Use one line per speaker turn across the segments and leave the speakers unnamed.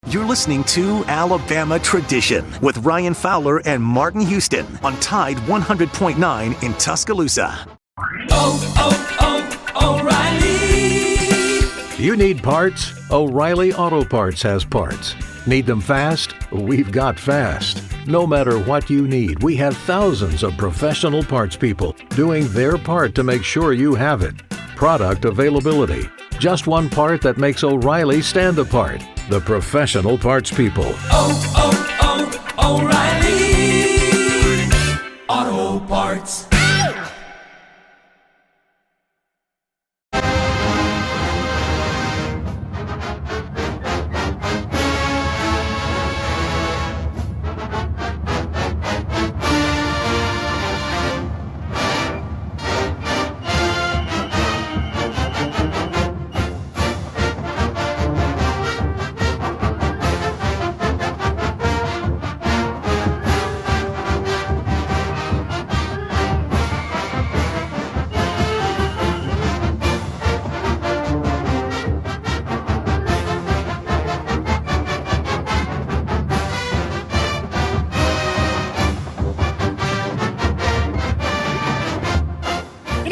You're listening to Alabama Tradition with Ryan Fowler and Martin Houston on Tide 100.9 in Tuscaloosa.
O'Reilly! You need parts? O'Reilly Auto Parts has parts. Need them fast? We've got fast. No matter what you need, we have thousands of professional parts people doing their part to make sure you have it. Product availability. Just one part that makes O'Reilly stand apart. The professional parts people.
O'Reilly Auto Parts.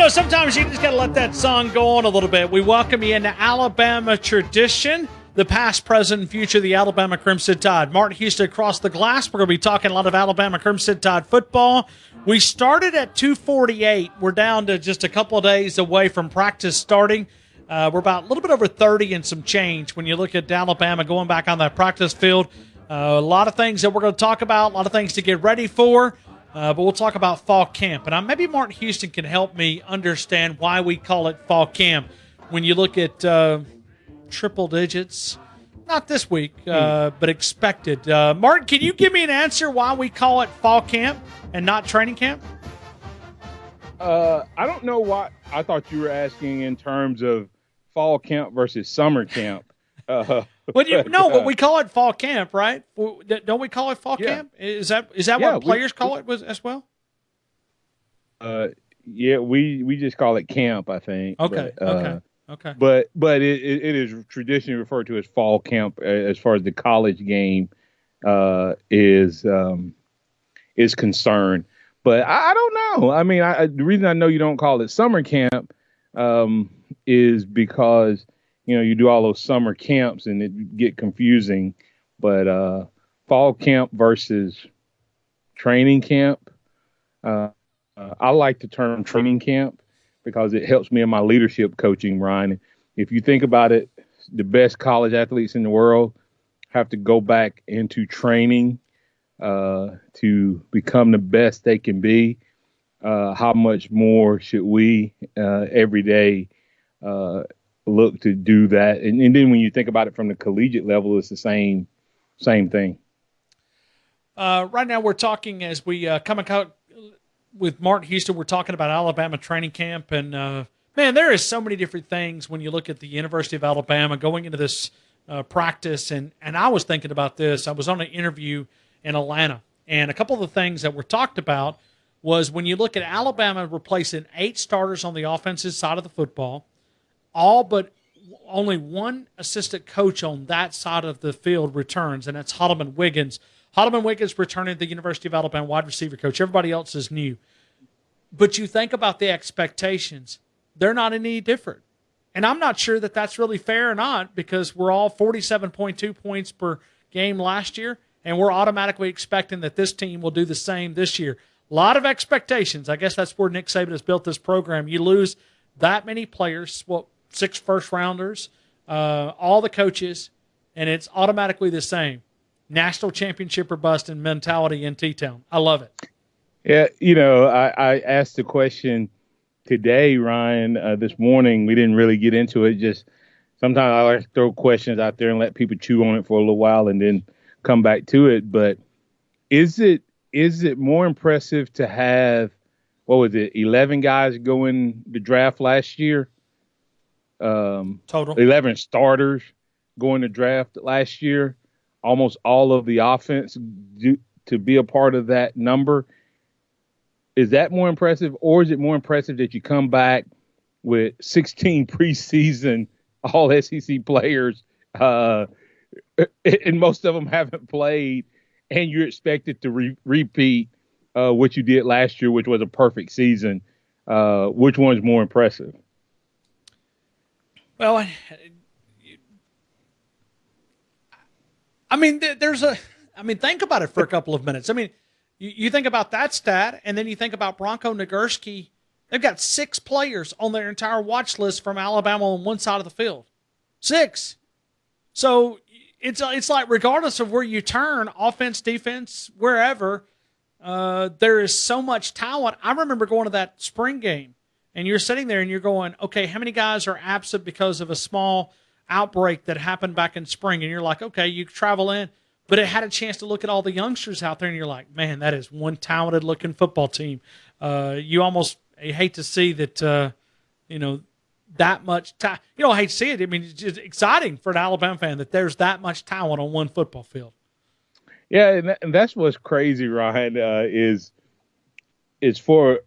Sometimes you just got to let that song go on a little bit. We welcome you into Alabama Tradition, the past, present, and future of the Alabama Crimson Tide. Martin Houston across the glass. We're going to be talking a lot of Alabama Crimson Tide football. We started at 2:48. We're down to just a couple of days away from practice starting. We're about a little bit over 30 and some change when you look at Alabama going back on that practice field. A lot of things that we're going to talk about, a lot of things to get ready for. But we'll talk about fall camp. And maybe Martin Houston can help me understand why we call it fall camp. When you look at triple digits, not this week, but expected. Martin, can you give me an answer why we call it fall camp and not training camp?
I don't know why. I thought you were asking in terms of fall camp versus summer camp.
But we call it fall camp, right? Don't we call it fall camp? Is that what players call it as well?
We just call it camp, I think.
Okay.
But it is traditionally referred to as fall camp as far as the college game is concerned. But I don't know. I mean, the reason I know you don't call it summer camp is because you do all those summer camps and it get confusing, but fall camp versus training camp. I like the term training camp because it helps me in my leadership coaching, Ryan. If you think about it, the best college athletes in the world have to go back into training to become the best they can be. How much more should we every day look to do that? And then when you think about it from the collegiate level, it's the same thing.
Right now we're talking as we come out with Martin Houston, we're talking about Alabama training camp. And, man, there is so many different things when you look at the University of Alabama going into this practice. And I was thinking about this. I was on an interview in Atlanta, and a couple of the things that were talked about was when you look at Alabama replacing 8 starters on the offensive side of the football, all but only one assistant coach on that side of the field returns, and that's Holloman Wiggins. Holloman Wiggins returning to the University of Alabama wide receiver coach. Everybody else is new. But you think about the expectations. They're not any different. And I'm not sure that that's really fair or not, because we're all 47.2 points per game last year, and we're automatically expecting that this team will do the same this year. A lot of expectations. I guess that's where Nick Saban has built this program. You lose that many players, 6 first-rounders, all the coaches, and it's automatically the same. National championship or bust in mentality in T-Town. I love it.
Yeah, I asked the question today, Ryan, this morning. We didn't really get into it. Just sometimes I like to throw questions out there and let people chew on it for a little while and then come back to it. But is it more impressive to have, 11 guys go in the draft last year?
Total
11 starters going to draft last year, almost all of the offense to be a part of that number. Is that more impressive, or is it more impressive that you come back with 16 preseason all SEC players and most of them haven't played, and you're expected to repeat what you did last year, which was a perfect season. Which one's more impressive?
Well, I mean, think about it for a couple of minutes. I mean, you think about that stat, and then you think about Bronco Nagurski. They've got 6 players on their entire watch list from Alabama on one side of the field. 6. So it's like regardless of where you turn, offense, defense, wherever, there is so much talent. I remember going to that spring game, and you're sitting there and you're going, okay, how many guys are absent because of a small outbreak that happened back in spring? And you're like, okay, you travel in, but it had a chance to look at all the youngsters out there, and you're like, man, that is one talented-looking football team. You almost hate to see that, that much talent. You don't hate to see it. I mean, it's just exciting for an Alabama fan that there's that much talent on one football field.
Yeah, and that's what's crazy, Ryan, is for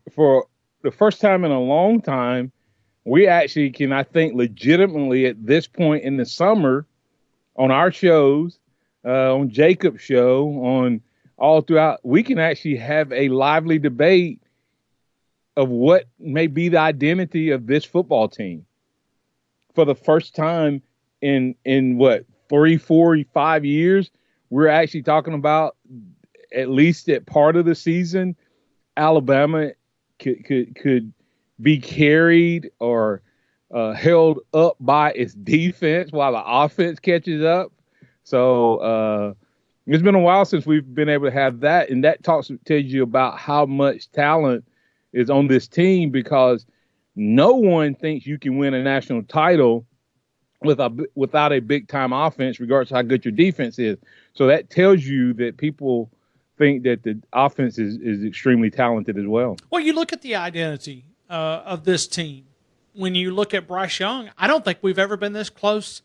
the first time in a long time, we actually can, I think, legitimately at this point in the summer on our shows, on Jacob's show, on all throughout, we can actually have a lively debate of what may be the identity of this football team for the first time in what, 3, 4, 5 years. We're actually talking about, at least at part of the season, Alabama could be carried or held up by its defense while the offense catches up. So it's been a while since we've been able to have that, and that tells you about how much talent is on this team, because no one thinks you can win a national title without a big-time offense, regardless of how good your defense is. So that tells you that people think that the offense is extremely talented as well.
Well, you look at the identity of this team. When you look at Bryce Young, I don't think we've ever been this close.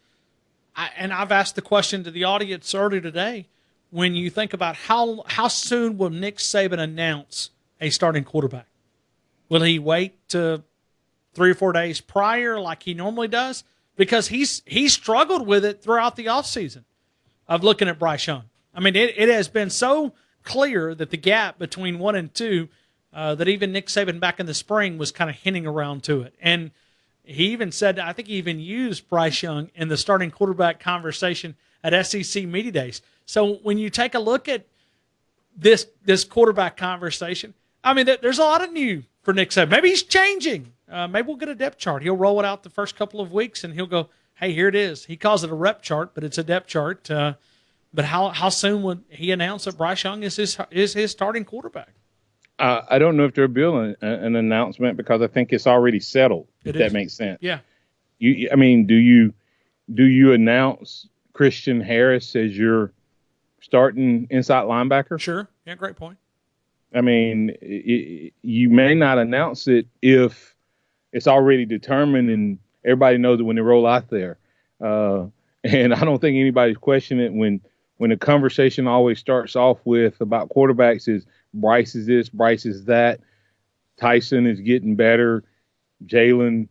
And I've asked the question to the audience earlier today, when you think about how soon will Nick Saban announce a starting quarterback? Will he wait to 3 or 4 days prior like he normally does? Because he's struggled with it throughout the offseason of looking at Bryce Young. I mean, it has been so clear that the gap between 1 and 2 that even Nick Saban back in the spring was kind of hinting around to it. And he even said, I think he even used Bryce Young in the starting quarterback conversation at SEC Media Days. So when you take a look at this quarterback conversation, I mean, there's a lot of new for Nick Saban. Maybe he's changing. Maybe we'll get a depth chart. He'll roll it out the first couple of weeks, and he'll go, hey, here it is. He calls it a rep chart, but it's a depth chart. But how soon would he announce that Bryce Young is his starting quarterback?
I don't know if there'll be an announcement, because I think it's already settled, if that makes sense.
Yeah.
I mean, do you announce Christian Harris as your starting inside linebacker?
Sure. Yeah, great point.
I mean, you may not announce it if it's already determined and everybody knows it when they roll out there. And I don't think anybody's questioning it when the conversation always starts off with about quarterbacks is Bryce is this, Bryce is that, Tyson is getting better, Jalen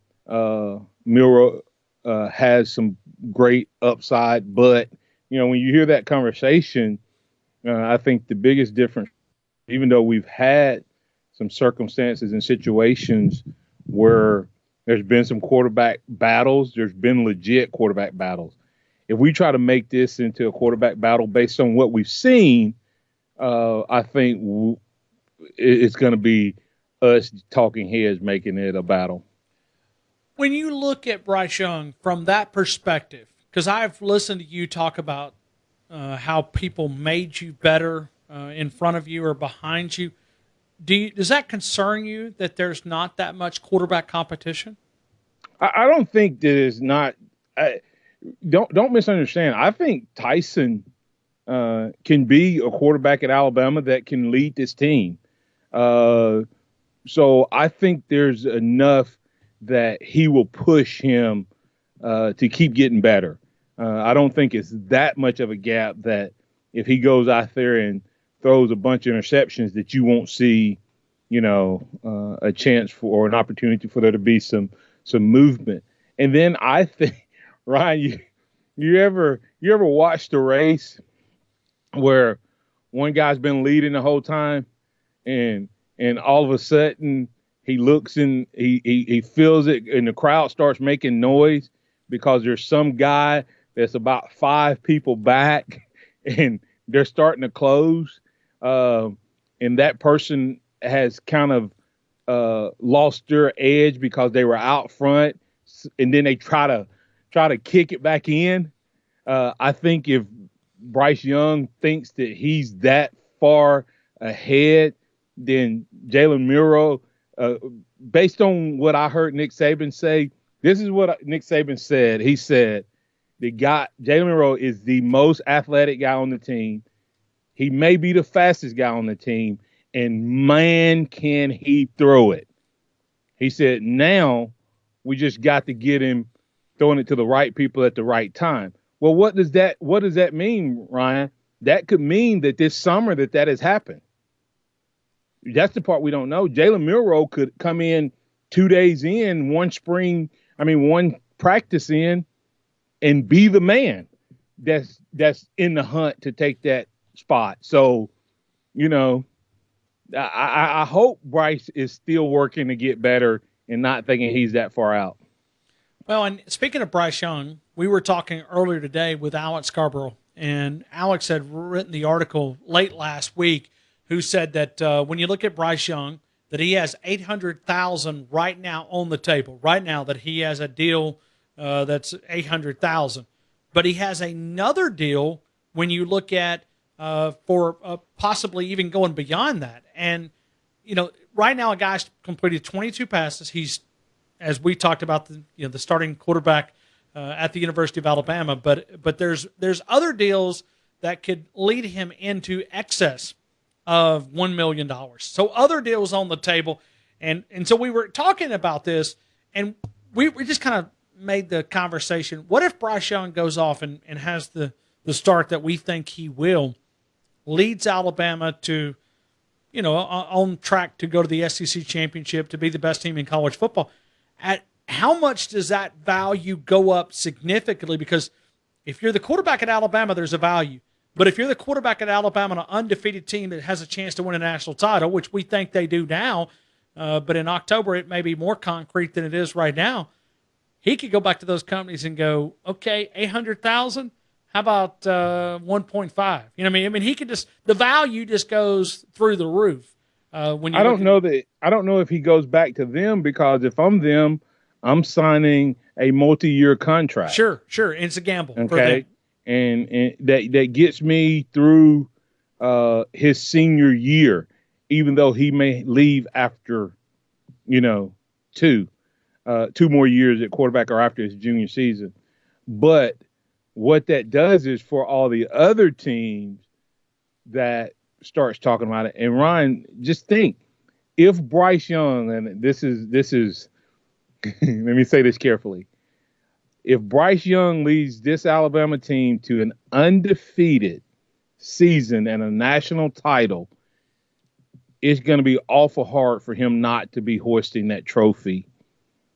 Milroe has some great upside. But, when you hear that conversation, I think the biggest difference, even though we've had some circumstances and situations where there's been some quarterback battles, there's been legit quarterback battles. If we try to make this into a quarterback battle based on what we've seen, I think it's going to be us talking heads making it a battle.
When you look at Bryce Young from that perspective, because I've listened to you talk about how people made you better in front of you or behind you, does that concern you that there's not that much quarterback competition?
I don't think there's not. Don't misunderstand. I think Tyson can be a quarterback at Alabama that can lead this team. So I think there's enough that he will push him to keep getting better. I don't think it's that much of a gap that if he goes out there and throws a bunch of interceptions that you won't see, a chance for or an opportunity for there to be some movement. And then I think, Ryan, you ever watched the race where one guy's been leading the whole time, and all of a sudden he looks and he feels it, and the crowd starts making noise because there's some guy that's about 5 people back, and they're starting to close, and that person has kind of lost their edge because they were out front, and then they try to kick it back in. I think if Bryce Young thinks that he's that far ahead, then Jalen Milroe, based on what I heard Nick Saban say, this is what Nick Saban said. He said Jalen Milroe is the most athletic guy on the team. He may be the fastest guy on the team, and man, can he throw it. He said, now we just got to get him throwing it to the right people at the right time. Well, what does that mean, Ryan? That could mean that this summer that has happened. That's the part we don't know. Jalen Milroe could come in 2 days in, one practice in, and be the man that's in the hunt to take that spot. So, I hope Bryce is still working to get better and not thinking he's that far out.
Well, and speaking of Bryce Young, we were talking earlier today with Alex Scarborough, and Alex had written the article late last week who said that when you look at Bryce Young, that he has $800,000 right now on the table, right now that he has a deal that's $800,000. But he has another deal when you look at for possibly even going beyond that. And, right now a guy's completed 22 passes. He's, as we talked about, the starting quarterback at the University of Alabama. But there's other deals that could lead him into excess of $1 million. So other deals on the table. And so we were talking about this, and we just kind of made the conversation. What if Bryce Young goes off and has the start that we think he will, leads Alabama to, on track to go to the SEC championship, to be the best team in college football? At how much does that value go up significantly? Because if you're the quarterback at Alabama, there's a value. But if you're the quarterback at Alabama, an undefeated team that has a chance to win a national title, which we think they do now, but in October it may be more concrete than it is right now, he could go back to those companies and go, okay, 800,000. How about 1.5? You know what I mean? I mean, he could just, the value just goes through the roof. When you
I don't know if he goes back to them, because if I'm them, I'm signing a multi-year contract.
Sure. And it's a gamble.
Okay.
For them.
And that gets me through his senior year, even though he may leave after, 2 more years at quarterback or after his junior season. But what that does is for all the other teams that starts talking about it. And Ryan, just think, if Bryce Young, and this is let me say this carefully. If Bryce Young leads this Alabama team to an undefeated season and a national title, it's going to be awful hard for him not to be hoisting that trophy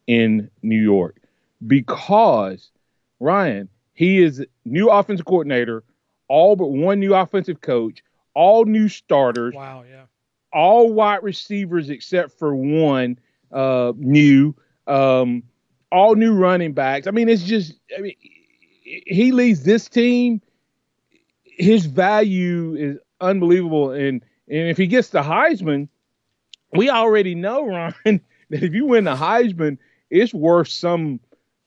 in New York, because, Ryan, he is new offensive coordinator, all but one new offensive coach, all new starters.
Wow, yeah.
All wide receivers except for one new. All new running backs. I mean, he leads this team. His value is unbelievable. And if he gets the Heisman, we already know, Ron, that if you win the Heisman, it's worth some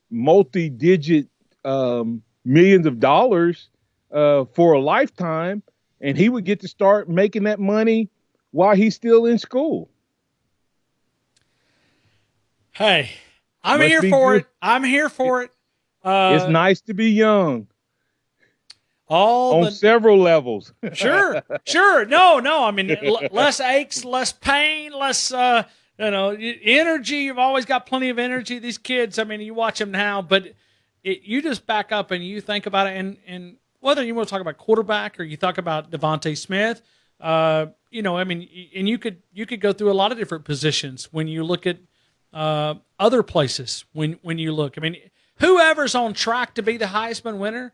multi-digit millions of dollars for a lifetime. And he would get to start making that money while he's still in school.
Hey, I'm here for it. I'm here for it.
It's nice to be young.
On
several levels.
Sure. No. I mean, less aches, less pain, less energy. You've always got plenty of energy. These kids, I mean, you watch them now, but you just back up and you think about it. And whether you want to talk about quarterback or you talk about Devontae Smith, I mean, and you could go through a lot of different positions when you look at other places. When you look, I mean, whoever's on track to be the Heisman winner,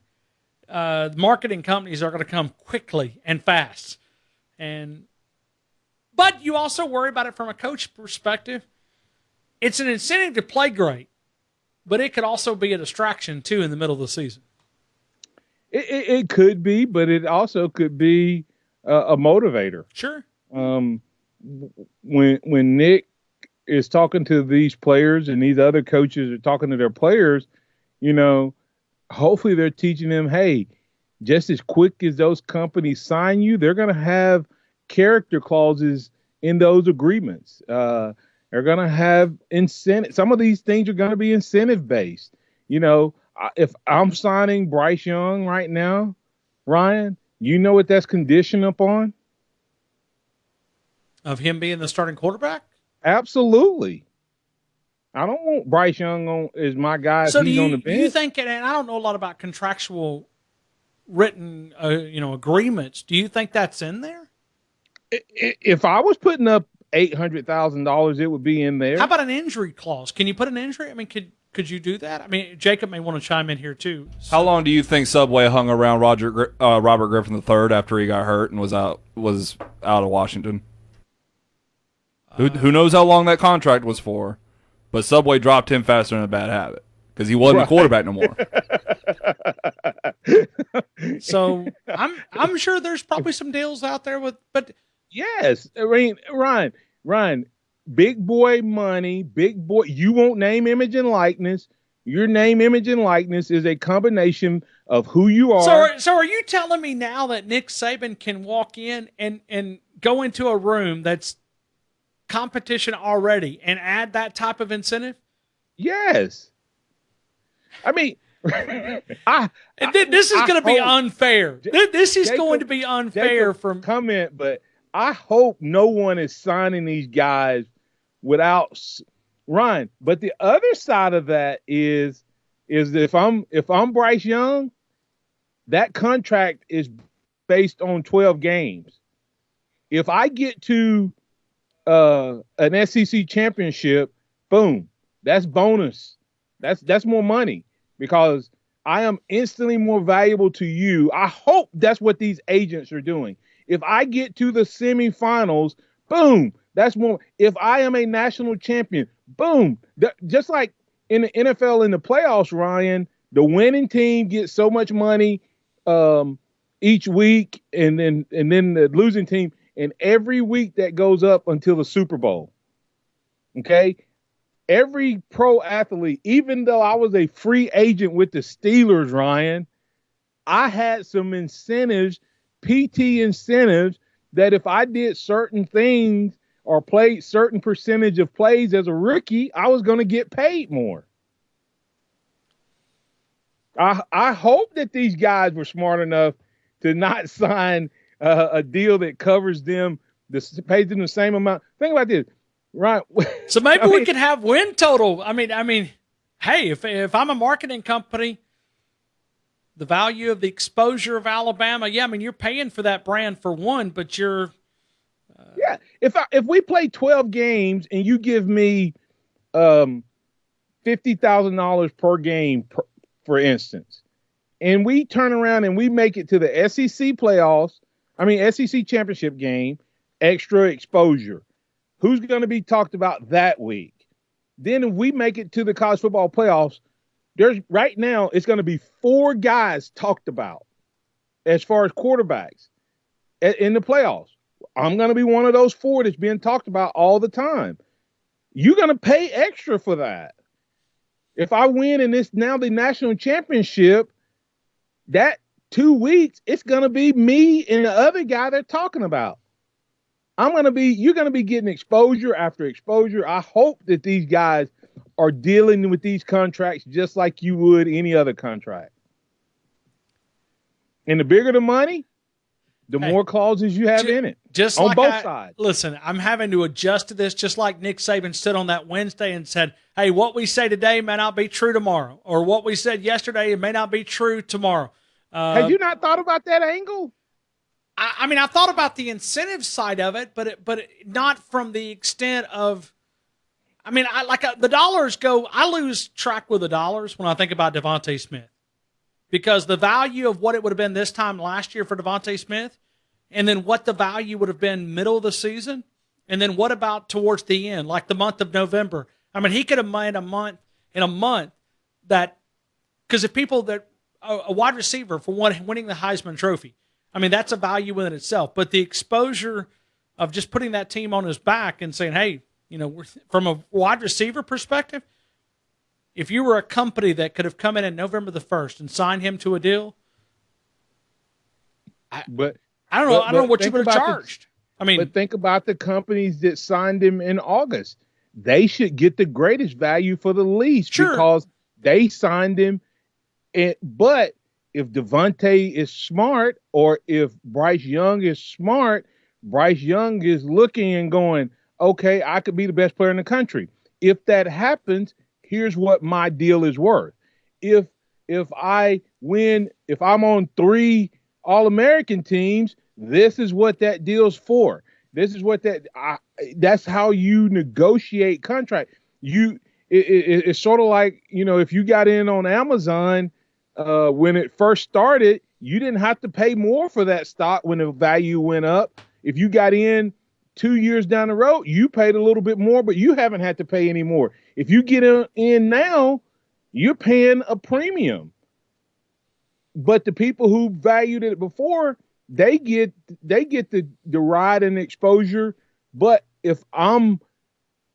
marketing companies are going to come quickly and fast. But you also worry about it from a coach perspective. It's an incentive to play great, but it could also be a distraction too in the middle of the season.
It could be, but it also could be a motivator.
Sure.
When Nick is talking to these players and these other coaches are talking to their players, hopefully they're teaching them, hey, just as quick as those companies sign you, they're going to have character clauses in those agreements. They're going to have incentive. Some of these things are going to be incentive based. If I'm signing Bryce Young right now, Ryan, you know what that's conditioned upon?
Of him being the starting quarterback?
Absolutely. I don't want Bryce Young as my guy.
So
on the bench.
Do you think, and I don't know a lot about contractual written, agreements. Do you think that's in there?
If I was putting up $800,000, it would be in there.
How about an injury clause? Can you put an injury? I mean, could you do that? I mean, Jacob may want to chime in here too. So.
How long do you think Subway hung around Robert Griffin III after he got hurt and was out of Washington? Who knows how long that contract was for? But Subway dropped him faster than a bad habit because he wasn't a quarterback no more.
So I'm sure there's probably some deals out there but
yes, I mean, Ryan, big boy money, big boy. You won't name, image, and likeness. Your name, image, and likeness is a combination of who you are.
So are you telling me now that Nick Saban can walk in and go into a room that's competition already and add that type of incentive?
Yes. I mean,
this is going to be unfair. This is going to be unfair from
comment, but I hope no one is signing these guys without Ryan. But the other side of that is if I'm Bryce Young, that contract is based on 12 games. If I get to an SEC championship, boom, that's bonus. That's more money because I am instantly more valuable to you. I hope that's what these agents are doing. If I get to the semifinals, boom, that's more. If I am a national champion, boom, just like in the NFL in the playoffs, Ryan, the winning team gets so much money each week, and then the losing team. And every week that goes up until the Super Bowl, okay? Every pro athlete, even though I was a free agent with the Steelers, Ryan, I had some incentives, PT incentives, that if I did certain things or played certain percentage of plays as a rookie, I was going to get paid more. I hope that these guys were smart enough to not sign a deal that covers them, pays them the same amount. Think about this, right?
So maybe we could have win total. I mean, hey, if I'm a marketing company, the value of the exposure of Alabama, you're paying for that brand for one, but you're if we play 12 games and you give me
$50,000 per game, for instance, and we turn around and we make it to the SEC playoffs. SEC championship game, extra exposure. Who's going to be talked about that week? Then if we make it to the college football playoffs, right now it's going to be 4 guys talked about as far as quarterbacks in the playoffs. I'm going to be one of those 4 that's being talked about all the time. You're going to pay extra for that. If I win in this now the national championship, that 2 weeks, it's going to be me and the other guy they're talking about. You're going to be getting exposure after exposure. I hope that these guys are dealing with these contracts just like you would any other contract. And the bigger the money, the more clauses you have in it.
Just
on
like
both sides.
Listen, I'm having to adjust to this just like Nick Saban stood on that Wednesday and said, hey, what we say today may not be true tomorrow. Or what we said yesterday, it may not be true tomorrow.
Have you not thought about that angle?
I thought about the incentive side of it, but not from the extent of I mean, the dollars go. I lose track with the dollars when I think about Devontae Smith, because the value of what it would have been this time last year for Devontae Smith, and then what the value would have been middle of the season, and then what about towards the end, like the month of November. I mean, he could have made a month that, because if people that a wide receiver for winning the Heisman Trophy, I mean, that's a value within itself. But the exposure of just putting that team on his back and saying, hey, from a wide receiver perspective, if you were a company that could have come in November the 1st and signed him to a deal, I don't know what you would have charged.
But think about the companies that signed him in August. They should get the greatest value for the least because they signed him. But if Devontae is smart, or if Bryce Young is smart, Bryce Young is looking and going, okay, I could be the best player in the country. If that happens, here's what my deal is worth. If I'm on 3 All-American teams, this is what that deal's for. This is what that's how you negotiate contract. It's sort of like, if you got in on Amazon when it first started, you didn't have to pay more for that stock when the value went up. If you got in 2 years down the road, you paid a little bit more, but you haven't had to pay any more. If you get in now, you're paying a premium. But the people who valued it before, they get the ride and exposure. But if I'm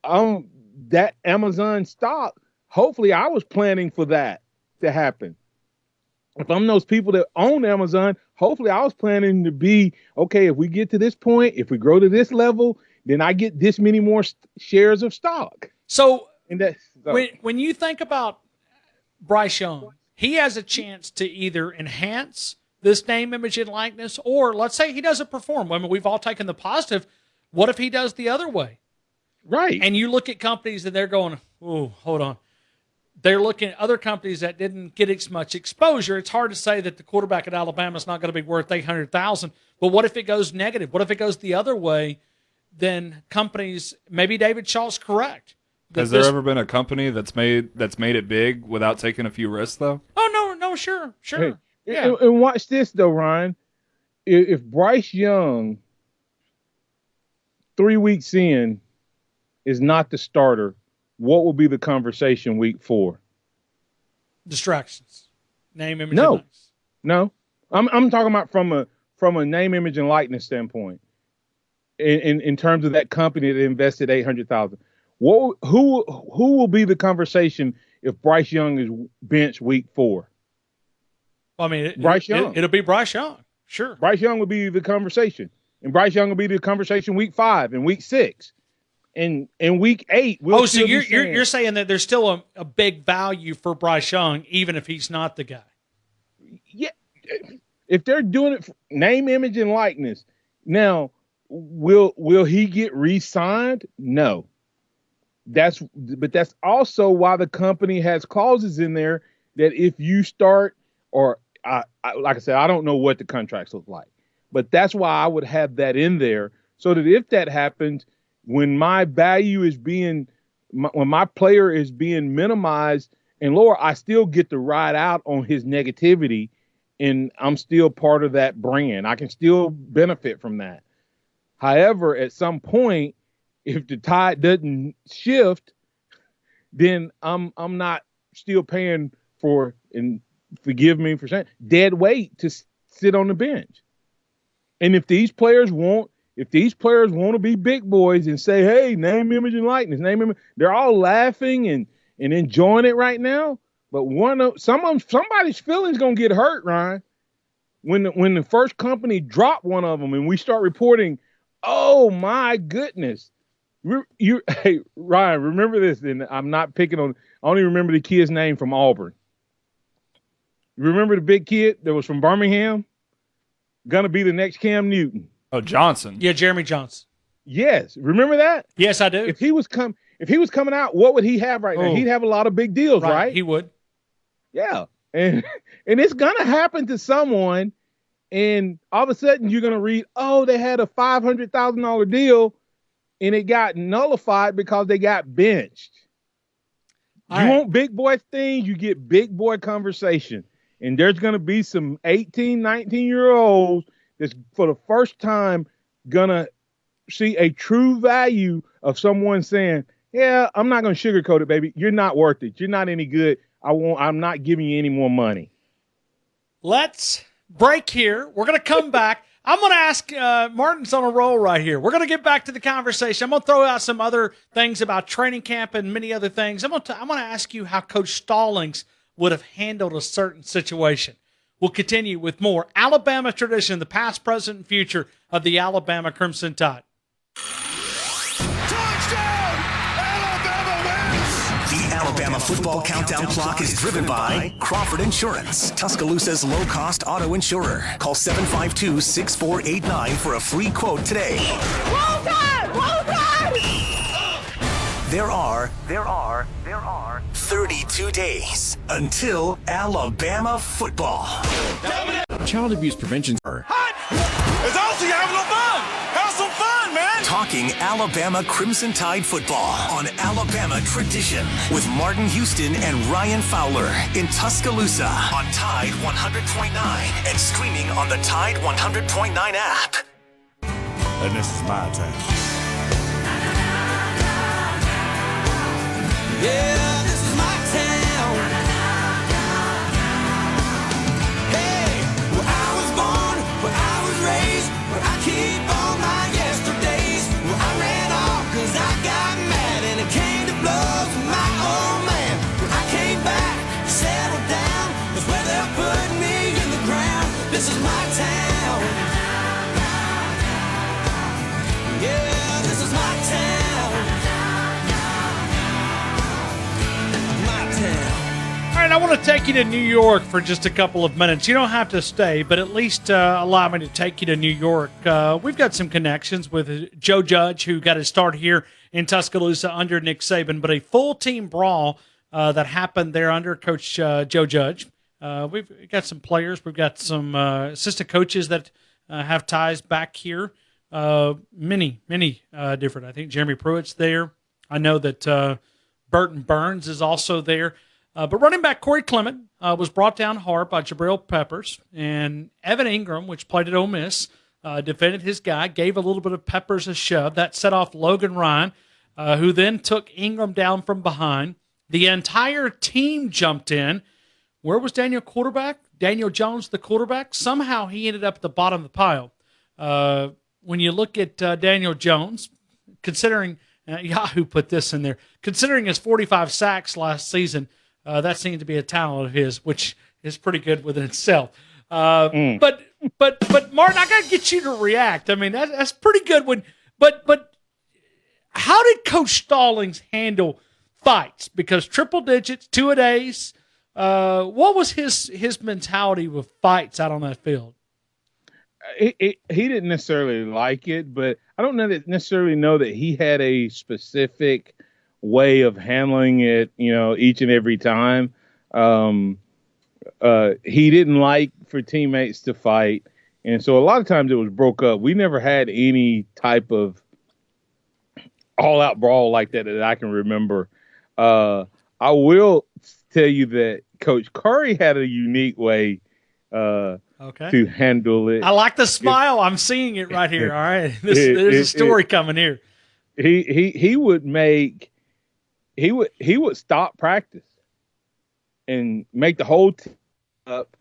that Amazon stock, hopefully I was planning for that to happen. If I'm those people that own Amazon, hopefully I was planning to be, okay, if we get to this point, if we grow to this level, then I get this many more shares of stock.
So when you think about Bryce Young, he has a chance to either enhance this name, image, and likeness, or let's say he doesn't perform. I mean, we've all taken the positive. What if he does the other way?
Right.
And you look at companies that they're going, oh, hold on. They're looking at other companies that didn't get as much exposure. It's hard to say that the quarterback at Alabama is not going to be worth $800,000. But what if it goes negative? What if it goes the other way? Then companies, maybe David Shaw's correct.
Has there ever been a company that's made it big without taking a few risks, though?
Oh no, sure.
Hey,
Yeah.
And watch this though, Ryan. If Bryce Young 3 weeks in is not the starter, what will be the conversation week 4?
Distractions. Name, image, and likeness.
No. I'm talking about from a name, image, and likeness standpoint. In terms of that company that invested $800,000. Who will be the conversation if Bryce Young is benched week 4?
I mean,
Bryce Young.
It'll be Bryce Young. Sure.
Bryce Young will be the conversation. And Bryce Young will be the conversation week 5 and week 6. And week 8,
so you're saying that there's still a big value for Bryce Young, even if he's not the guy.
Yeah. If they're doing it for name, image, and likeness, now will he get re-signed? No. But that's also why the company has clauses in there that if you start, or like I said, I don't know what the contracts look like, but that's why I would have that in there so that if that happens, when my value is when my player is being minimized and lower, I still get to ride out on his negativity, and I'm still part of that brand. I can still benefit from that. However, at some point, if the tide doesn't shift, then I'm not still paying for, and forgive me for saying, dead weight to sit on the bench. And if these players want to be big boys and say, hey, name, image, and likeness, they're all laughing and enjoying it right now. But somebody's feelings gonna get hurt, Ryan. When the first company dropped one of them and we start reporting, oh my goodness. Hey, Ryan, remember this, and I'm not picking on, I only remember the kid's name from Auburn. You remember the big kid that was from Birmingham? Gonna be the next Cam Newton.
Oh, Johnson.
Yeah, Jeremy Johnson.
Yes. Remember that?
Yes, I do.
If he was coming out, what would he have right now? He'd have a lot of big deals, right?
He would.
Yeah. And it's gonna happen to someone, and all of a sudden you're gonna read, oh, they had a $500,000 deal, and it got nullified because they got benched.
All
You
right.
want big boy things, you get big boy conversation. And there's going to be some 18, 19-year-olds that's for the first time going to see a true value of someone saying, yeah, I'm not going to sugarcoat it, baby. You're not worth it. You're not any good. I'm not giving you any more money.
Let's break here. We're going to come back. I'm going to ask Martin's on a roll right here. We're going to get back to the conversation. I'm going to throw out some other things about training camp and many other things. I'm going to ask you how Coach Stallings would have handled a certain situation. We'll continue with more Alabama tradition, the past, present, and future of the Alabama Crimson Tide.
The Alabama football countdown clock is driven by Crawford Insurance, Tuscaloosa's low-cost auto insurer. Call 752-6489 for a free quote today.
Roll Tide! Roll Tide!
There are 32 days until Alabama football.
Child abuse prevention.
It's awesome. You're having no fun. Have some fun, man.
Talking Alabama Crimson Tide football on Alabama Tradition with Martin Houston and Ryan Fowler in Tuscaloosa on Tide 100.9 and streaming on the Tide 100.9 app.
And this is my time.
Yeah, this is my town. Hey, where I was born, where I was raised, where I keep all my yesterdays. Where I ran off 'cause I got mad and it came to blows with my old man. Where I came back, settled down, that's where they're putting me in the ground. This is my town. Yeah, this is my town.
All right, I want to take you to New York for just a couple of minutes. You don't have to stay, but at least allow me to take you to New York. We've got some connections with Joe Judge, who got his start here in Tuscaloosa under Nick Saban, but a full team brawl that happened there under Coach Joe Judge. We've got some players. We've got some assistant coaches that have ties back here. Many different. I think Jeremy Pruitt's there. I know that Burton Burns is also there. But running back Corey Clement was brought down hard by Jabril Peppers, and Evan Ingram, which played at Ole Miss, defended his guy, gave a little bit of Peppers a shove. That set off Logan Ryan, who then took Ingram down from behind. The entire team jumped in. Where was Daniel quarterback? Daniel Jones, the quarterback? Somehow he ended up at the bottom of the pile. When you look at Daniel Jones, considering Yahoo put this in there, considering his 45 sacks last season, that seemed to be a talent of his, which is pretty good within itself. But Martin, I got to get you to react. I mean, that's pretty good. But how did Coach Stallings handle fights? Because triple digits, 2-a-days. What was his mentality with fights out on that field?
He didn't necessarily like it, but I don't necessarily know that he had a specific way of handling it, each and every time. He didn't like for teammates to fight. And so a lot of times it was broke up. We never had any type of all-out brawl like that I can remember. I will tell you that Coach Curry had a unique way to handle it.
I like the smile. I'm seeing it right here. All right. There's a story coming here.
He would stop practice and make the whole team up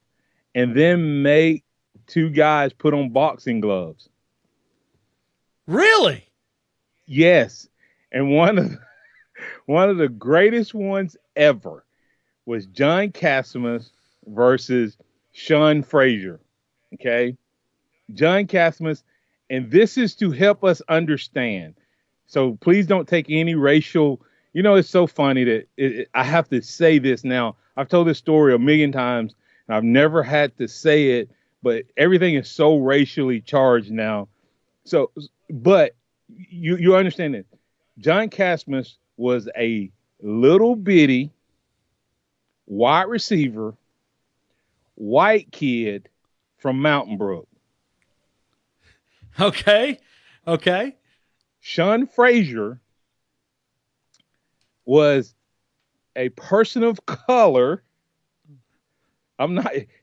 and then make two guys put on boxing gloves.
Really?
Yes. And one of the greatest ones ever was John Casimus versus Sean Frazier. Okay. John Casimus. And this is to help us understand. So please don't take any racial. It's so funny that I have to say this now. I've told this story a million times, and I've never had to say it, but everything is so racially charged now. So, but you understand it. John Casimus was a little bitty wide receiver, white kid from Mountain Brook.
Okay.
Sean Frazier was a person of color.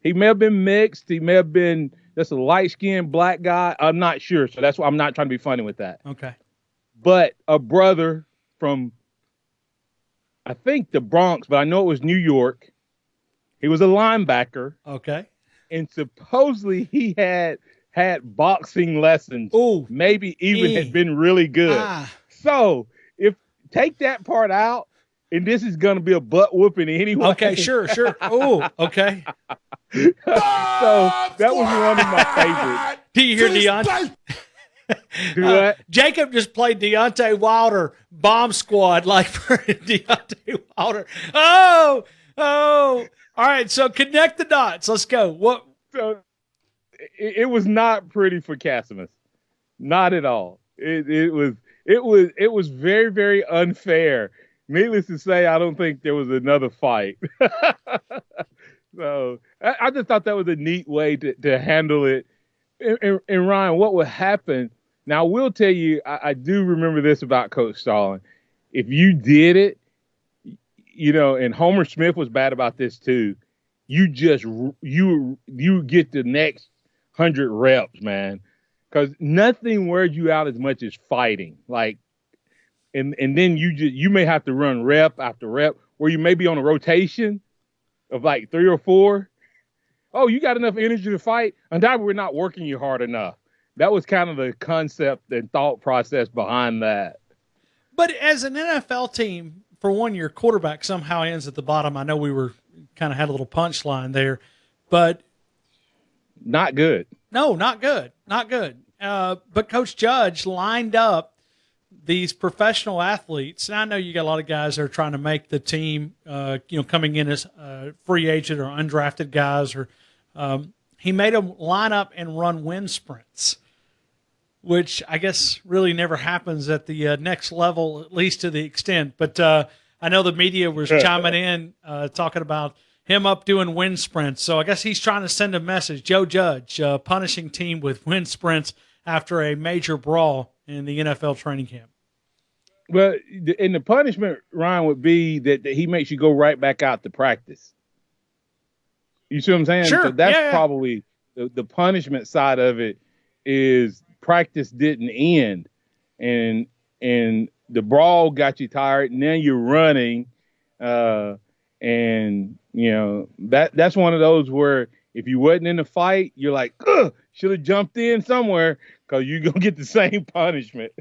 He may have been mixed. He may have been just a light-skinned black guy. I'm not sure. So that's why I'm not trying to be funny with that.
Okay.
But a brother from, I think, the Bronx, but I know it was New York. He was a linebacker.
Okay.
And supposedly he had boxing lessons.
Ooh.
Maybe even had been really good. So if take that part out, and this is going to be a butt whooping anyway.
Okay, sure. Oh, okay.
So that was one of my favorites.
Do you hear Deontay?
Do what?
Jacob just played Deontay Wilder Bomb Squad like for Deontay Wilder. Oh. All right, so connect the dots. Let's go. What?
So it was not pretty for Cassimus. Not at all. It was very, very unfair. Needless to say, I don't think there was another fight. So I just thought that was a neat way to handle it. And Ryan, what would happen? Now, I will tell you, I do remember this about Coach Stallings. If you did it, and Homer Smith was bad about this too, you get the next 100 reps, man. Because nothing wears you out as much as fighting. And then you may have to run rep after rep, where you may be on a rotation of like 3 or 4. Oh, you got enough energy to fight? Undoubtedly, we're not working you hard enough. That was kind of the concept and thought process behind that.
But as an NFL team, for one, your quarterback somehow ends at the bottom. I know we were kind of had a little punchline there, but
not good.
No, not good. Not good. But Coach Judge lined up these professional athletes. And I know you got a lot of guys that are trying to make the team, coming in as free agent or undrafted guys. Or he made them line up and run wind sprints, which I guess really never happens at the next level, at least to the extent. But I know the media was chiming in, talking about him up doing wind sprints. So I guess he's trying to send a message. Joe Judge, punishing team with wind sprints after a major brawl in the NFL training camp.
Well, and the punishment, Ryan, would be that he makes you go right back out to practice. You see what I'm saying?
Sure.
So that's probably the punishment side of it is practice didn't end. And the brawl got you tired, and then you're running. That's one of those where if you wasn't in the fight, you're like, should have jumped in somewhere, because you're going to get the same punishment.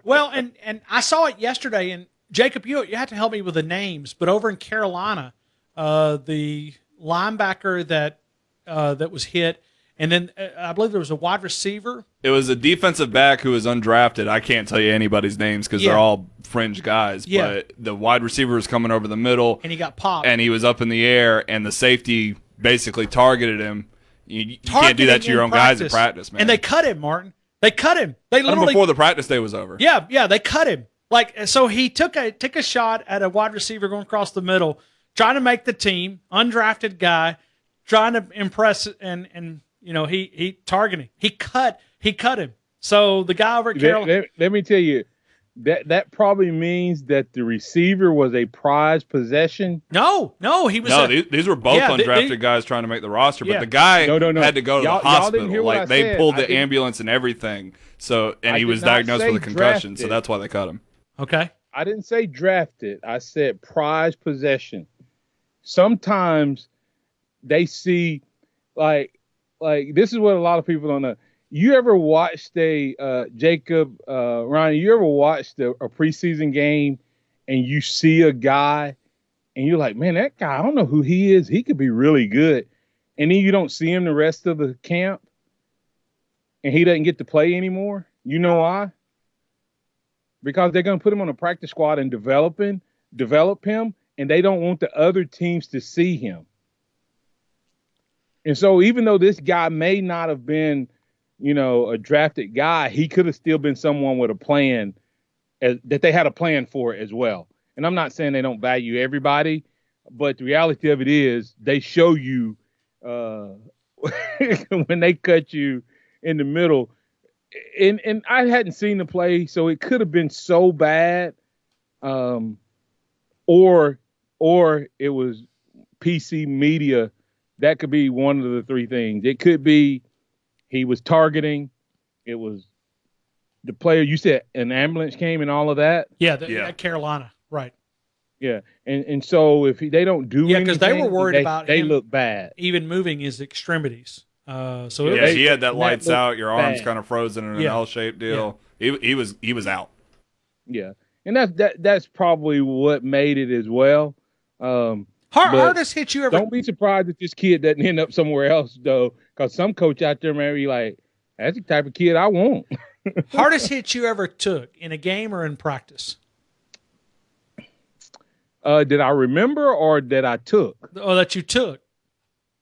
Well, and I saw it yesterday, and Jacob, you have to help me with the names, but over in Carolina, the linebacker that was hit, and then I believe there was a wide receiver.
It was a defensive back who was undrafted. I can't tell you anybody's names because they're all fringe guys.
Yeah.
But the wide receiver was coming over the middle.
And he got popped.
And he was up in the air, and the safety basically targeted him. You can't do that to your own guys in practice, man.
And they cut him, Martin. They cut him. They literally
before the practice day was over.
Yeah, they cut him. So he took a shot at a wide receiver going across the middle, trying to make the team, undrafted guy, trying to impress, and he targeting. He cut him. So the guy over at Carolina.
Let me tell you, that probably means that the receiver was a prized possession.
No, he was.
No, these were both undrafted guys trying to make the roster, but the guy had to go to the hospital. Like they pulled the ambulance and everything. So, and he was diagnosed with a concussion, so that's why they cut him.
Okay.
I didn't say drafted. I said prized possession. Sometimes they see like this is what a lot of people don't know. You ever watched Jacob, Ryan, you ever watched a preseason game and you see a guy and you're like, man, that guy, I don't know who he is. He could be really good. And then you don't see him the rest of the camp and he doesn't get to play anymore. You know why? Because they're going to put him on a practice squad and develop him, and they don't want the other teams to see him. And so even though this guy may not have been, a drafted guy, he could have still been someone with a plan that they had a plan for as well. And I'm not saying they don't value everybody, but the reality of it is they show you when they cut you in the middle, and I hadn't seen the play, so it could have been so bad, or it was PC media. That could be one of the three things. It could be he was targeting. It was the player. You said an ambulance came and all of that.
Yeah, at Carolina, right?
Yeah, and so if they don't do anything,
because they were worried about
they
him
look bad,
even moving his extremities.
He had that lights out, your arms kind of frozen in an L-shaped deal. Yeah. He was out.
Yeah, and that's probably what made it as well.
Hardest hit you ever?
Don't be surprised if this kid doesn't end up somewhere else though, because some coach out there may be like, "That's the type of kid I want."
Hardest hit you ever took in a game or in practice?
Did I remember or that I took?
Or that you took?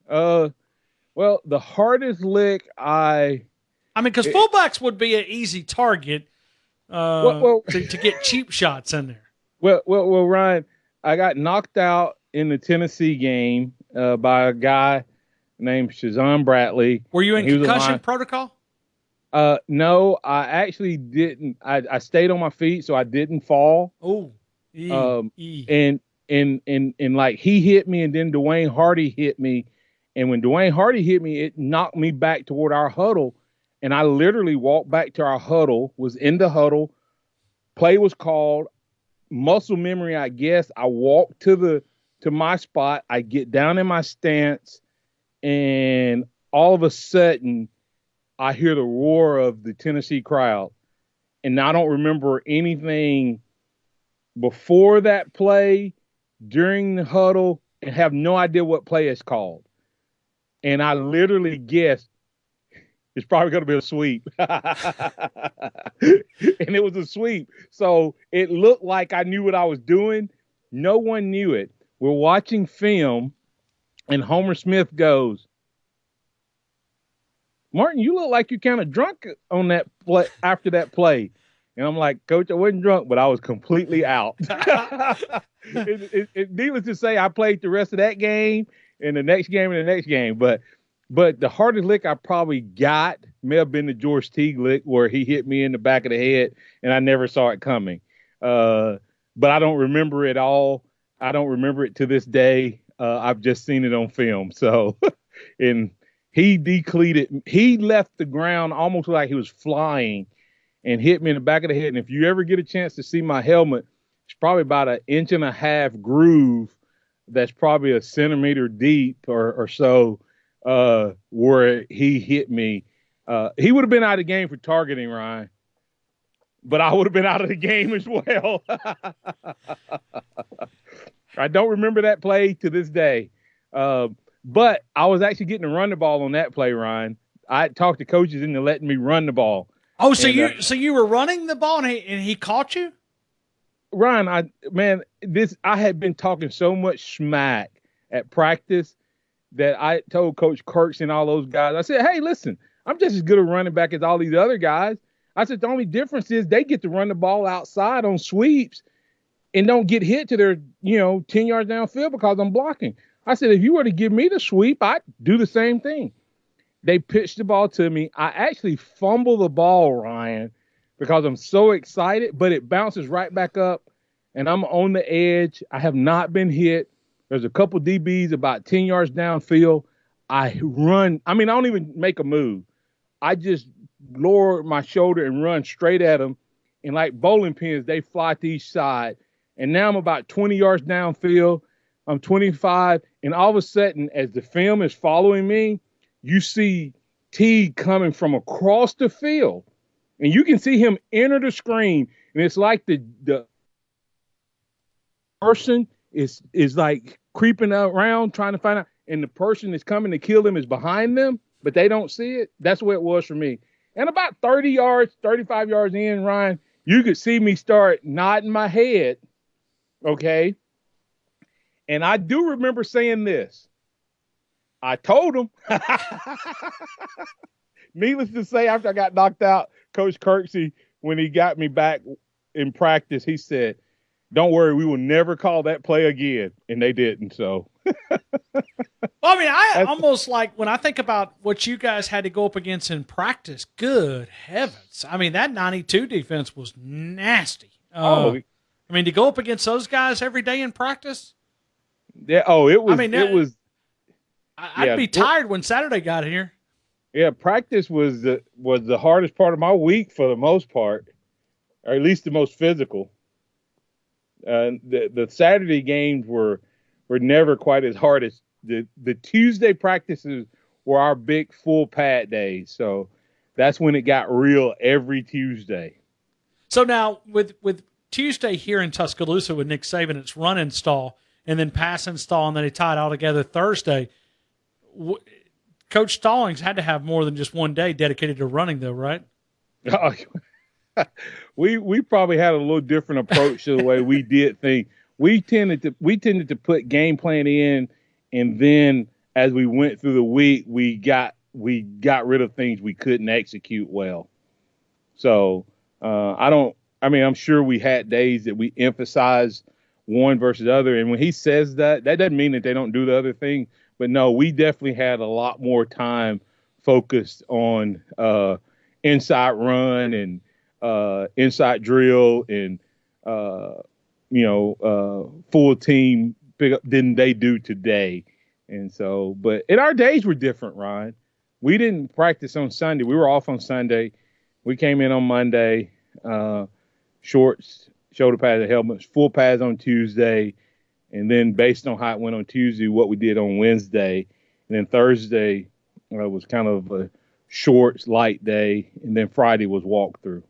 Well, the hardest lick
because fullbacks would be an easy target to get cheap shots in there.
Well, Ryan, I got knocked out in the Tennessee game by a guy named Shazan Bradley.
Were you in concussion protocol?
No, I actually didn't. I stayed on my feet, so I didn't fall.
Oh.
And like he hit me, and then Dwayne Hardy hit me, and when Dwayne Hardy hit me, it knocked me back toward our huddle, and I literally walked back to our huddle, was in the huddle, play was called, muscle memory, I guess. I walked to my spot, I get down in my stance, and all of a sudden I hear the roar of the Tennessee crowd, and I don't remember anything before that play, during the huddle, and have no idea what play it's called. And I literally guessed it's probably going to be a sweep. And it was a sweep. So it looked like I knew what I was doing. No one knew it. We're watching film, and Homer Smith goes, "Martin, you look like you're kind of drunk on that play after that play." And I'm like, "Coach, I wasn't drunk, but I was completely out." Needless to say, I played the rest of that game and the next game and the next game. But the hardest lick I probably got may have been the George Teague lick where he hit me in the back of the head and I never saw it coming. But I don't remember it all. I don't remember it to this day. I've just seen it on film. So, and he left the ground almost like he was flying and hit me in the back of the head. And if you ever get a chance to see my helmet, it's probably about 1.5 inch groove that's probably 1 centimeter deep or so where he hit me. He would have been out of the game for targeting, Ryan, but I would have been out of the game as well. I don't remember that play to this day. But I was actually getting to run the ball on that play, Ryan. I talked to coaches into letting me run the ball.
Oh, so you were running the ball and he caught you?
Ryan, I had been talking so much smack at practice that I told Coach Kirks and all those guys, I said, "Hey, listen, I'm just as good a running back as all these other guys." I said, "The only difference is they get to run the ball outside on sweeps and don't get hit to their, 10 yards downfield because I'm blocking." I said, "If you were to give me the sweep, I'd do the same thing." They pitched the ball to me. I actually fumble the ball, Ryan, because I'm so excited, but it bounces right back up, and I'm on the edge. I have not been hit. There's a couple DBs about 10 yards downfield. I run. I don't even make a move. I just lower my shoulder and run straight at them, and like bowling pins, they fly to each side. And now I'm about 20 yards downfield. I'm 25, and all of a sudden, as the film is following me, you see Teague coming from across the field, and you can see him enter the screen, and it's like the person is like creeping around trying to find out, and the person that's coming to kill them is behind them, but they don't see it. That's what it was for me. And about 30 yards, 35 yards in, Ryan, you could see me start nodding my head, okay? And I do remember saying this. I told him. Needless to say, after I got knocked out, Coach Kirksey, when he got me back in practice, he said, "Don't worry, we will never call that play again." And they didn't. So
Well, I mean, I almost like when I think about what you guys had to go up against in practice, good heavens. I mean, that 92 defense was nasty. I mean, to go up against those guys every day in practice?
Yeah. Oh, it was. I mean, it was.
I'd be tired when Saturday got here.
Yeah, practice was the hardest part of my week for the most part, or at least the most physical. The Saturday games were never quite as hard as the Tuesday practices were our big full pad days. So that's when it got real every Tuesday.
So now with Tuesday here in Tuscaloosa with Nick Saban, it's run install and then pass install, and then they tie it all together Thursday. Coach Stallings had to have more than just one day dedicated to running, though, right?
We probably had a little different approach to the way we did things. We tended to put game plan in, and then as we went through the week, we got rid of things we couldn't execute well. So I'm sure we had days that we emphasized one versus the other, and when he says that doesn't mean that they don't do the other thing. But no, we definitely had a lot more time focused on inside run and inside drill and full team pickup than they do today. And so, and our days were different, Ryan. We didn't practice on Sunday. We were off on Sunday. We came in on Monday, shorts, shoulder pads, and helmets, full pads on Tuesday. And then based on how it went on Tuesday, what we did on Wednesday. And then Thursday was kind of a shorts, light day. And then Friday was walkthrough.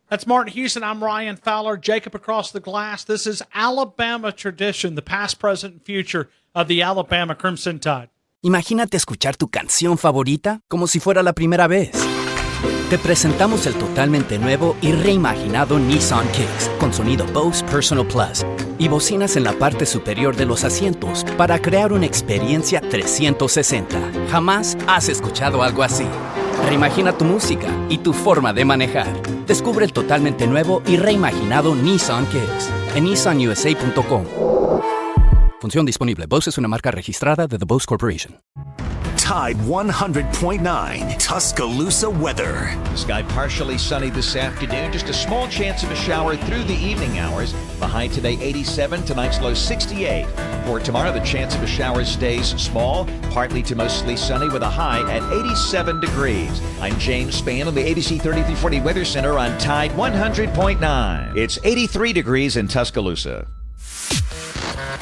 That's Martin Houston. I'm Ryan Fowler. Jacob across the glass. This is Alabama tradition, the past, present, and future of the Alabama Crimson Tide.
Imagínate escuchar tu canción favorita como si fuera la primera vez. Te presentamos el totalmente nuevo y reimaginado Nissan Kicks con sonido Bose Personal Plus y bocinas en la parte superior de los asientos para crear una experiencia 360. Jamás has escuchado algo así. Reimagina tu música y tu forma de manejar. Descubre el totalmente nuevo y reimaginado Nissan Kicks en nissanusa.com. Función disponible. Bose es una marca registrada de The Bose Corporation.
Tide 100.9 Tuscaloosa weather.
Sky partially sunny this afternoon. Just a small chance of a shower through the evening hours. The high today 87, tonight's low 68. For tomorrow, the chance of a shower stays small, partly to mostly sunny with a high at 87 degrees. I'm James Spann on the ABC 3340 Weather Center on Tide 100.9. It's 83 degrees in Tuscaloosa.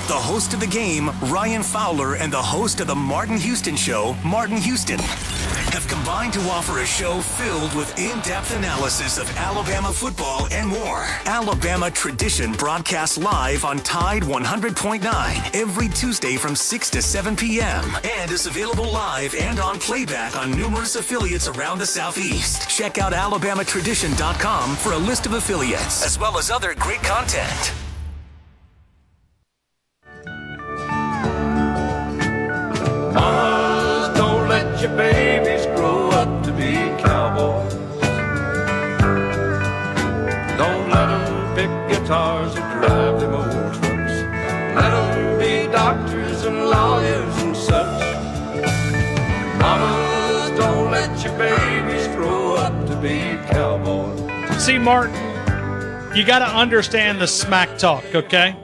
The host of the game, Ryan Fowler, and the host of the Martin Houston Show, Martin Houston, have combined to offer a show filled with in-depth analysis of Alabama football and more. Alabama Tradition broadcasts live on Tide 100.9 every Tuesday from 6 to 7 p.m. and is available live and on playback on numerous affiliates around the Southeast. Check out alabamatradition.com for a list of affiliates, as well as other great content.
Mamas, don't let your babies grow up to be cowboys. Don't let them pick guitars or drive them old trucks. Let them be doctors and lawyers and such. Mamas, don't let your babies grow up to be cowboys.
See, Martin, you got to understand the smack talk, okay?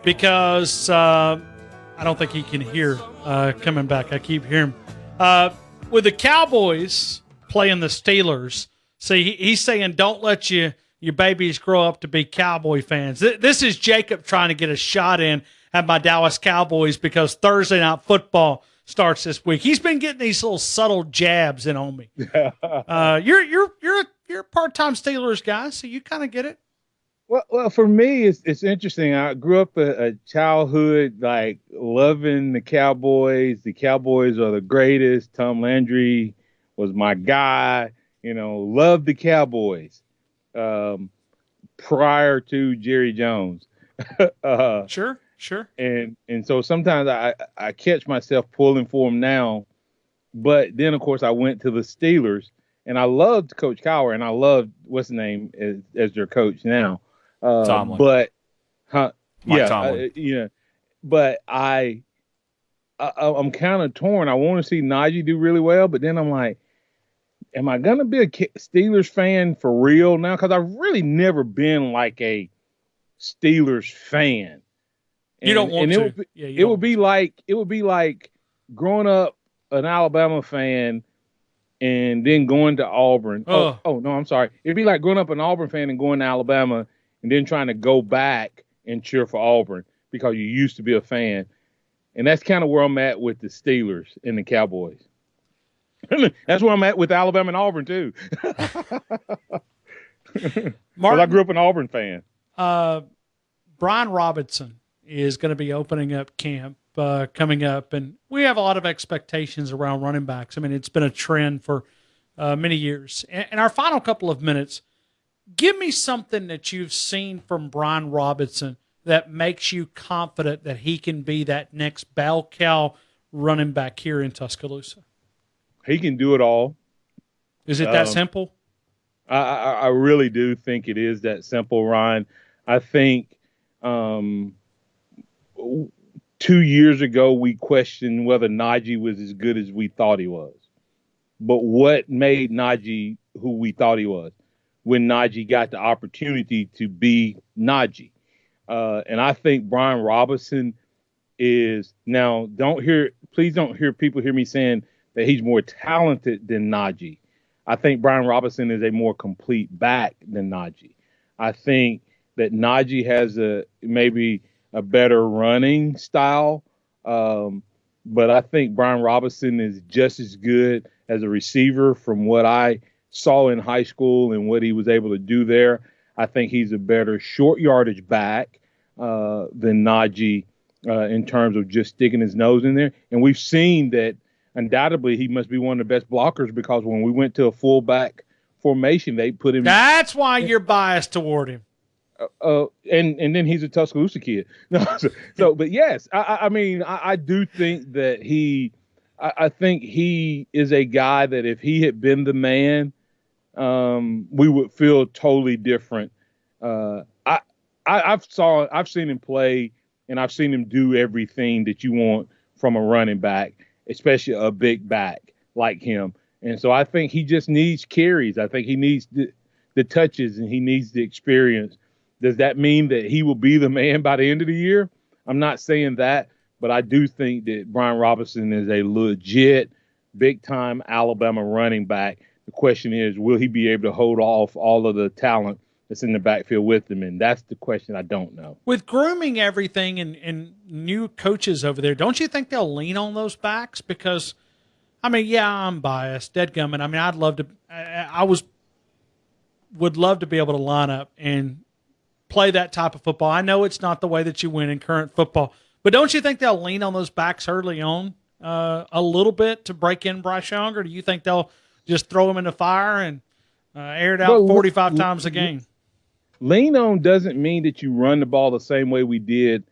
Because I don't think he can hear coming back. I keep hearing with the Cowboys playing the Steelers. See, he's saying don't let your babies grow up to be Cowboy fans. This is Jacob trying to get a shot in at my Dallas Cowboys because Thursday Night Football starts this week. He's been getting these little subtle jabs in on me. You're a part-time Steelers guy, so you kind of get it.
Well, for me, it's interesting. I grew up a childhood like loving the Cowboys. The Cowboys are the greatest. Tom Landry was my guy. Loved the Cowboys prior to Jerry Jones.
Sure.
And so sometimes I catch myself pulling for him now. But then, of course, I went to the Steelers, and I loved Coach Cowher, and I loved what's his name as their coach now.
Tomlin.
But,
Mike Tomlin.
I'm kind of torn. I want to see Najee do really well, but then I'm like, am I going to be a Steelers fan for real now? Because I've really never been like a Steelers fan.
You don't want to.
It would be like growing up an Alabama fan and then going to Auburn. Oh no, I'm sorry. It'd be like growing up an Auburn fan and going to Alabama and then trying to go back and cheer for Auburn because you used to be a fan. And that's kind of where I'm at with the Steelers and the Cowboys. That's where I'm at with Alabama and Auburn too. Martin, I grew up an Auburn fan.
Brian Robinson is going to be opening up camp coming up, and we have a lot of expectations around running backs. I mean, it's been a trend for many years. And our final couple of minutes, give me something that you've seen from Brian Robinson that makes you confident that he can be that next bell cow running back here in Tuscaloosa.
He can do it all.
Is it that simple?
I really do think it is that simple, Ryan. I think 2 years ago we questioned whether Najee was as good as we thought he was. But what made Najee who we thought he was? When Najee got the opportunity to be Najee. And I think Brian Robinson is now please don't hear people hear me saying that he's more talented than Najee. I think Brian Robinson is a more complete back than Najee. I think that Najee has maybe a better running style. But I think Brian Robinson is just as good as a receiver from what I saw in high school and what he was able to do there. I think he's a better short yardage back than Najee in terms of just sticking his nose in there. And we've seen that undoubtedly he must be one of the best blockers because when we went to a fullback formation, they put him.
That's why you're biased toward him.
And then he's a Tuscaloosa kid. But yes, I do think that I think he is a guy that if he had been the man, we would feel totally different. I've seen him play and I've seen him do everything that you want from a running back, especially a big back like him. And so I think he just needs carries. I think he needs the touches and he needs the experience. Does that mean that he will be the man by the end of the year? I'm not saying that, but I do think that Brian Robinson is a legit big-time Alabama running back. The question is, will he be able to hold off all of the talent that's in the backfield with him? And that's the question I don't know.
With grooming everything and new coaches over there, don't you think they'll lean on those backs? Because, I'm biased, deadgummit. I'd love to would love to be able to line up and play that type of football. I know it's not the way that you win in current football, but don't you think they'll lean on those backs early on a little bit to break in Bryce Young, or do you think they'll just throw him in the fire and air it out 45 times a game?
Lean on doesn't mean that you run the ball the same way we did,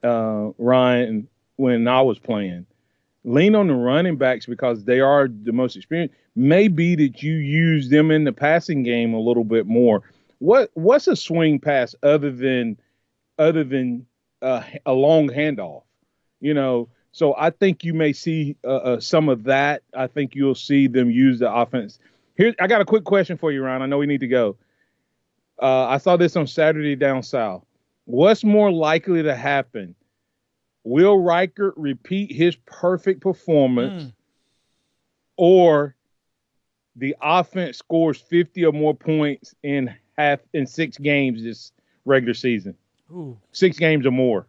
Ryan, when I was playing. Lean on the running backs because they are the most experienced. Maybe that you use them in the passing game a little bit more. What's a swing pass other than a long handoff? So I think you may see some of that. I think you'll see them use the offense. Here, I got a quick question for you, Ryan. I know we need to go. I saw this on Saturday down south. What's more likely to happen? Will Reichert repeat his perfect performance, or the offense scores 50 or more points in 6 games this regular season?
Ooh.
6 games or more.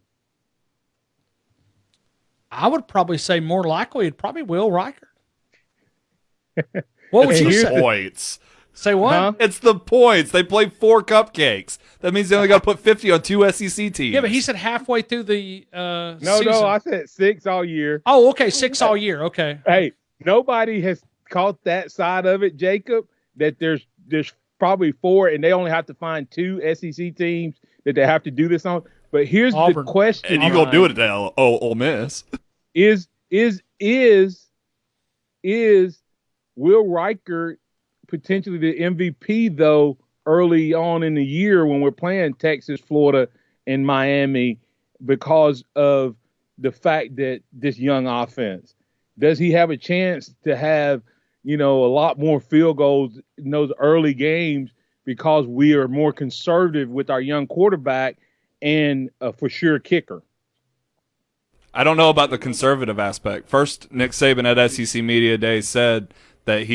I would probably say more likely it probably Will Reichert. What would you say?
Points.
Say what?
Huh?
It's the points. They play 4 cupcakes. That means they only got to put 50 on 2 SEC teams.
Yeah, but he said halfway through the season.
No, I said 6 all year.
Oh, okay, 6 all year. Okay.
Hey, nobody has caught that side of it, Jacob, that there's probably 4, and they only have to find 2 SEC teams that they have to do this on. But here's
Auburn.
The question.
And you're going to do it at Ole Miss.
Is Will Reichert potentially the MVP, though, early on in the year when we're playing Texas, Florida, and Miami because of the fact that this young offense, does he have a chance to have, a lot more field goals in those early games because we are more conservative with our young quarterback and for sure kicker?
I don't know about the conservative aspect. First, Nick Saban at SEC Media Day said that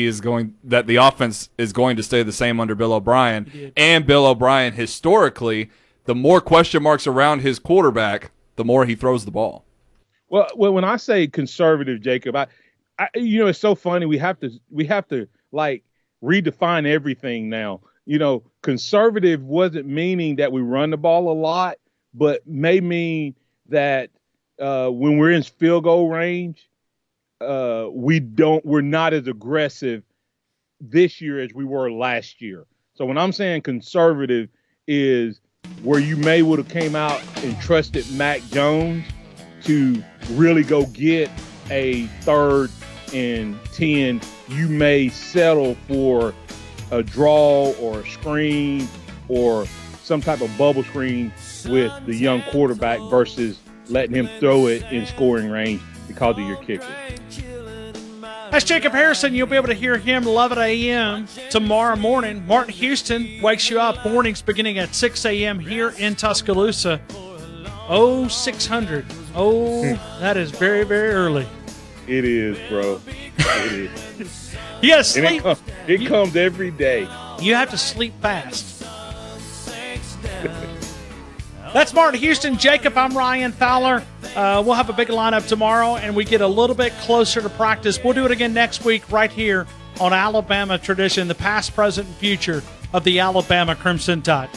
that the offense is going to stay the same under Bill O'Brien. And Bill O'Brien, historically, the more question marks around his quarterback, the more he throws the ball.
Well, when I say conservative, Jacob, I it's so funny. We have to like redefine everything now. Conservative wasn't meaning that we run the ball a lot, but may mean that when we're in field goal range, we're not as aggressive this year as we were last year. So when I'm saying conservative is where you may would have came out and trusted Mac Jones to really go get a 3rd and 10, you may settle for a draw or a screen or some type of bubble screen with the young quarterback versus letting him throw it in scoring range because of your kicker.
That's Jacob Harrison. You'll be able to hear him 11 a.m. tomorrow morning. Martin Houston wakes you up mornings beginning at 6 a.m. here in Tuscaloosa. 0600. That is very, very early.
It is, bro. It is.
You got to sleep.
It comes every day.
You have to sleep fast. That's Martin Houston. Jacob, I'm Ryan Fowler. We'll have a big lineup tomorrow, and we get a little bit closer to practice. We'll do it again next week right here on Alabama Tradition, the past, present, and future of the Alabama Crimson Tide.